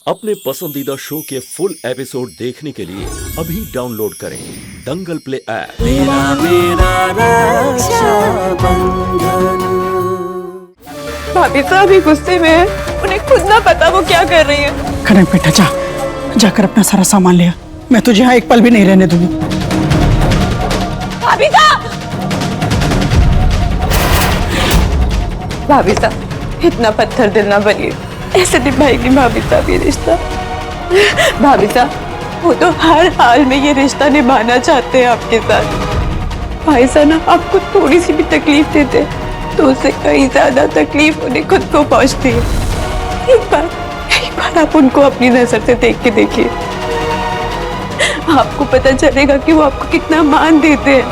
अपने पसंदीदा शो के फुल एपिसोड देखने के लिए अभी डाउनलोड करें दंगल प्ले ऐप। भाभी साहब भी गुस्से में है, उन्हें खुद ना पता वो क्या कर रही है। कनक बेटा जा, जाकर अपना सारा सामान ले आ। मैं तुझे यहाँ एक पल भी नहीं रहने दूंगी। भाभी साहब, भाभी साहब इतना पत्थर दिल ना बनिए, ऐसे निभाएगी भाभी साहब ये रिश्ता। भाभी साहब वो तो हर हाल में ये रिश्ता निभाना चाहते हैं आपके साथ। भाई साहब ना आपको थोड़ी सी भी तकलीफ देते तो उससे कई ज्यादा तकलीफ उन्हें खुद को पहुंचती है। एक बार आप उनको अपनी नजर से देख के देखिए, आपको पता चलेगा कि वो आपको कितना मान देते हैं।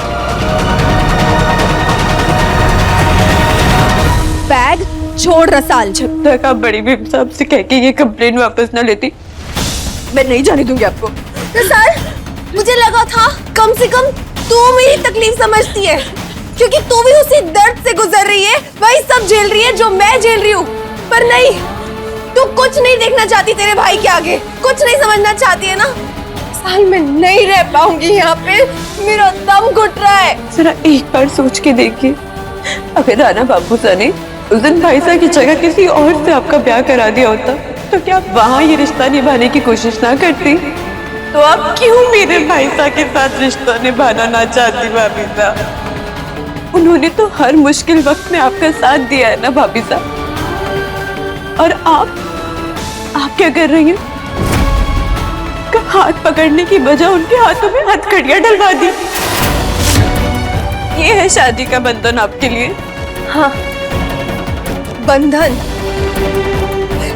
बैग छोड़ रसाल। जब तक आप बड़ी बीबी साहब से कह के ये कंप्लेन वापस ना लेती, मैं नहीं जाने दूंगी आपको। रसाल, मुझे लगा था कम से कम तू मेरी तकलीफ समझती है, क्योंकि तू भी उसी दर्द से गुजर रही है, वही सब झेल रही है जो मैं झेल रही हूँ। पर नहीं, तू कुछ नहीं देखना चाहती तेरे भाई के आगे, कुछ नहीं समझना चाहती है ना। साल में नहीं रह पाऊंगी यहाँ पे, मेरा दम घुट रहा है। जरा एक बार सोच के देखिए, अगर राणा बाबू ने उस दिन भाई साहब की जगह किसी और से आपका ब्याह करा दिया होता तो क्या आप वहाँ ये रिश्ता निभाने की कोशिश ना करती? तो आप क्यों मेरे भाई साहब के साथ रिश्ता निभाना ना चाहती भाभी साहब? उन्होंने तो हर मुश्किल वक्त में आपका साथ दिया है ना भाभी साहब। और आप क्या कर रही हैं? हाथ पकड़ने की बजाय उनके हाथों में हथकड़ियां डलवा दी। ये है शादी का बंधन आपके लिए। हाँ, बंधन।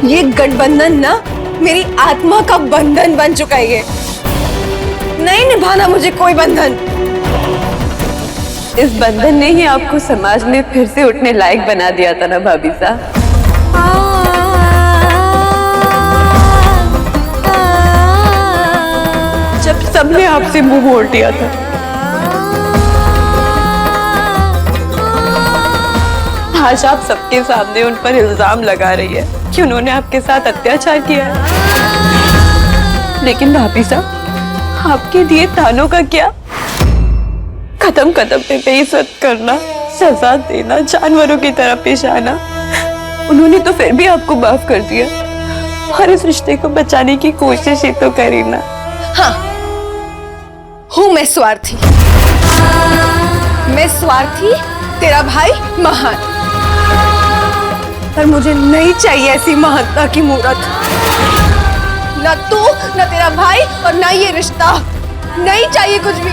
ये गठबंधन ना मेरी आत्मा का बंधन बन चुका है। ये नहीं निभाना मुझे कोई बंधन। इस बंधन ने ही आपको समाज में फिर से उठने लायक बना दिया था ना भाभी साहब। जब सबने आपसे मुंह मोड़ दिया था, आज आप सबके सामने उन पर इल्जाम लगा रही है कि उन्होंने आपके साथ अत्याचार किया है। लेकिन भाभी साहब, आपके दिए तानों का क्या? कदम कदम पे बेइज्जत करना, सजा देना, जानवरों की तरह पेश आना, उन्होंने तो फिर भी आपको माफ कर दिया और इस रिश्ते को बचाने की कोशिश ही तो करी ना। हाँ, हूँ मैं स्वार्थी। मैं स्वार्थी, तेरा भाई महान। पर मुझे नहीं चाहिए ऐसी महानता की मूर्त। ना तू, ना तेरा भाई और ना ये रिश्ता। नहीं चाहिए कुछ भी।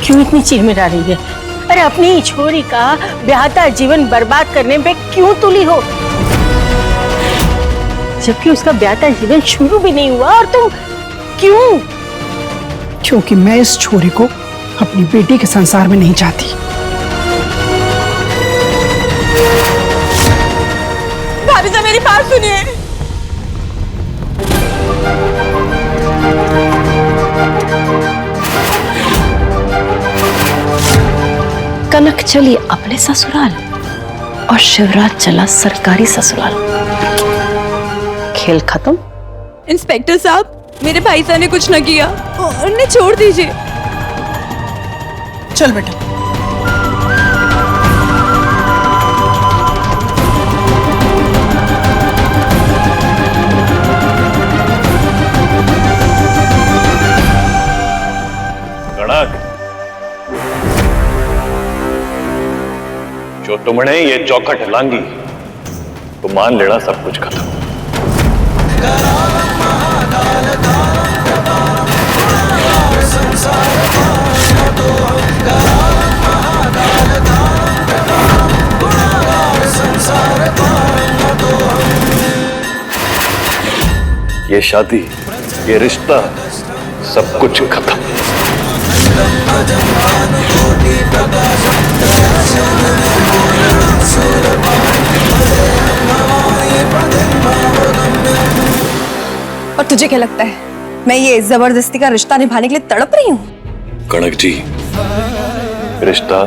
क्यों इतनी चिरमिरा रही है? अरे अपनी ही छोरी का ब्याहता जीवन बर्बाद करने पे क्यों तुली हो, जबकि उसका ब्याहता जीवन शुरू भी नहीं हुआ और तुम क्यों? क्योंकि मैं इस छोरी को अपनी बेटी के संसार में नहीं चाहती। भाभी साहब मेरी बात सुनिए। कनक चली अपने ससुराल और शिवराज चला सरकारी ससुराल। खेल खत्म। इंस्पेक्टर साहब, मेरे भाई साहब ने कुछ न किया, उन्हें छोड़ दीजिए। चल बेटा। कनक, जो तुमने ये चौखट लांगी तो मान लेना सब कुछ खत्म। ये शादी, ये रिश्ता, सब कुछ खत्म। कोटि प्रकाश तुझे क्या लगता है मैं ये जबरदस्ती का रिश्ता निभाने के लिए तड़प रही हूँ? कनक जी, रिश्ता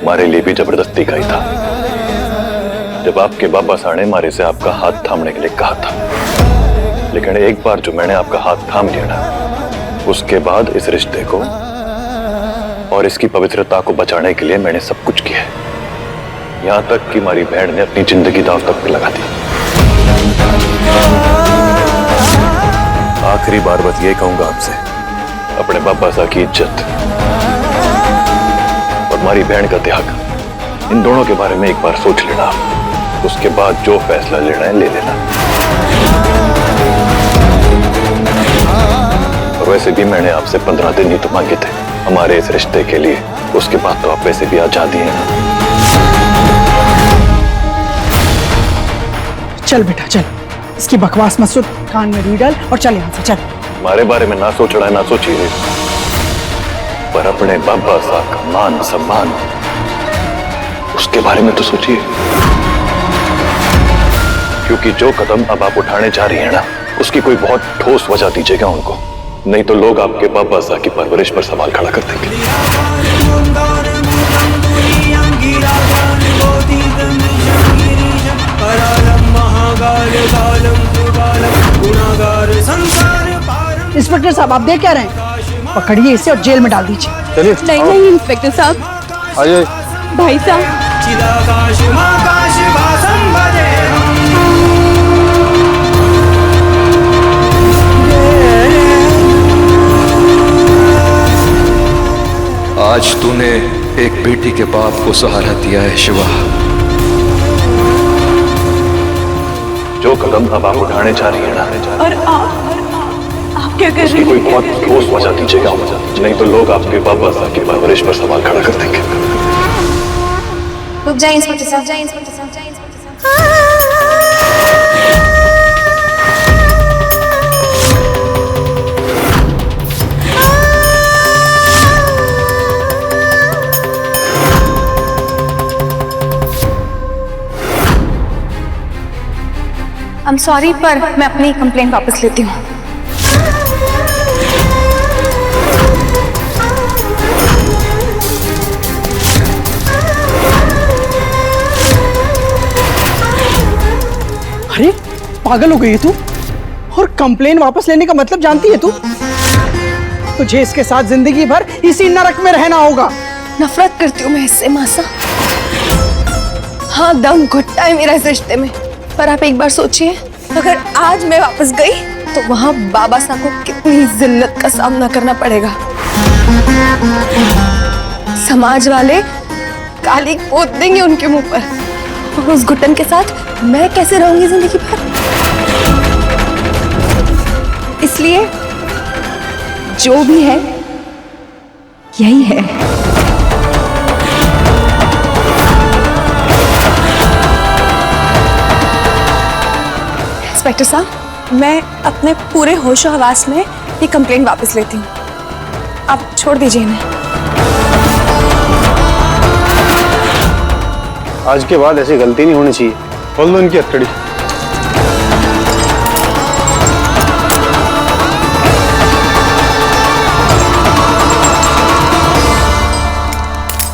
हमारे लिए भी जबरदस्ती का ही था। जब आपके बाबा साहब मारे से आपका हाथ थामने के लिए कहा था, लेकिन एक बार जो मैंने आपका हाथ थाम लिया ना, उसके बाद इस रिश्ते को और इसकी पवित्रता को बचाने के लिए मैंने सब कुछ किया है। यहां तक कि हमारी बहन ने अपनी जिंदगी दांव तक पे लगा दी। आखिरी बार बस ये कहूंगा आपसे, अपने बाबा साहब की इज्जत और हमारी बहन का त्याग, इन दोनों के बारे में एक बार सोच लेना। उसके बाद जो फैसला लेना है ले लेना। और वैसे भी मैंने आपसे 15 दिन ही तो मांगे थे हमारे इस रिश्ते के लिए। उसके बाद तो आप वैसे भी आजादी हैं ना। चल बेटा चल, इसकी बकवास मत सुन, कान में रुई डाल और चल यहाँ से चल। हमारे बारे में ना सोच रहा है ना सोचिए, पर अपने बाबा साहब का मान सम्मान, उसके बारे में तो सोचिए। क्योंकि जो कदम अब आप उठाने जा रही हैं ना, उसकी कोई बहुत ठोस वजह दीजिएगा उनको, नहीं तो लोग आपके बाबा साहब की परवरिश पर सवाल खड़ा कर देंगे। इंस्पेक्टर साहब आप देख क्या रहे हैं? पकड़िए इसे और जेल में डाल दीजिए। चलिए नहीं इंस्पेक्टर साहब, आइए। भाई साहब, आज तूने एक बेटी के बाप को सहारा दिया है शिवा। जो कदम अब आप उठाने जा रही है ना, और आप क्या कर उसकी रही कोई हैं? बहुत ठोस वजह दीजिएगा, नहीं तो लोग आपके बाबा साहब की परवरिश पर सवाल खड़ा कर देंगे। रुक जाए इंस्पेक्टर साहब, जाए इंस्पेक्टर साहब, जाए इंस्पेक्टर साहब। I'm sorry, पर मैं अपनी कंप्लेंट वापस लेती हूँ। अरे पागल हो गई है तू? और कंप्लेन वापस लेने का मतलब जानती है तू? तुझे इसके साथ जिंदगी भर इसी नरक में रहना होगा। नफरत करती हूँ मैं इससे मासा। हाँ, दम घुटता है मेरा इस रिश्ते में, पर आप एक बार सोचिए, अगर आज मैं वापस गई तो वहां बाबा साहब को कितनी जिल्लत का सामना करना पड़ेगा। समाज वाले काली पोत देंगे उनके मुंह पर, और उस घुटन के साथ मैं कैसे रहूंगी जिंदगी भर। इसलिए जो भी है यही है। इंस्पेक्टर साहब, मैं अपने पूरे होशो हवास में ये कंप्लेंट वापस लेती हूँ। आप छोड़ दीजिए इन्हें। आज के बाद ऐसी गलती नहीं होनी चाहिए। खोल दो इनकी हथकड़ी।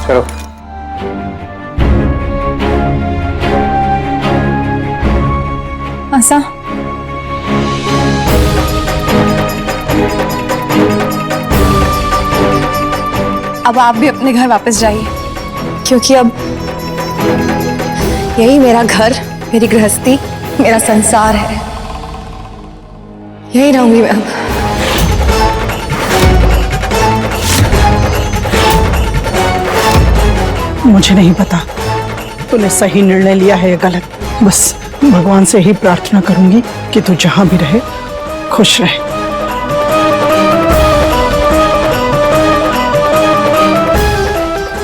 चलो। आसा, अब आप भी अपने घर वापस जाइए, क्योंकि अब यही मेरा घर, मेरी गृहस्थी, मेरा संसार है। यही रहूंगी मैं अब। मुझे नहीं पता तूने सही निर्णय लिया है या गलत। बस भगवान से ही प्रार्थना करूंगी कि तू जहां भी रहे खुश रहे।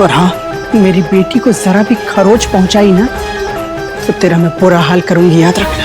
और हाँ, मेरी बेटी को जरा भी खरोच पहुंचाई ना तो तेरा मैं बुरा हाल करूंगी, याद रखना।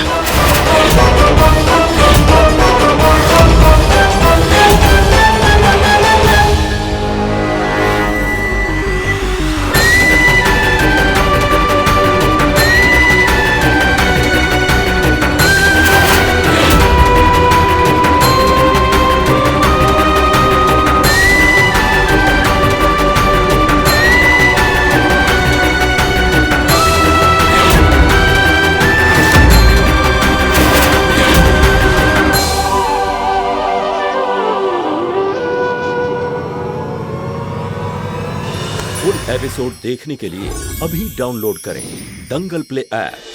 एपिसोड देखने के लिए अभी डाउनलोड करें दंगल प्ले ऐप।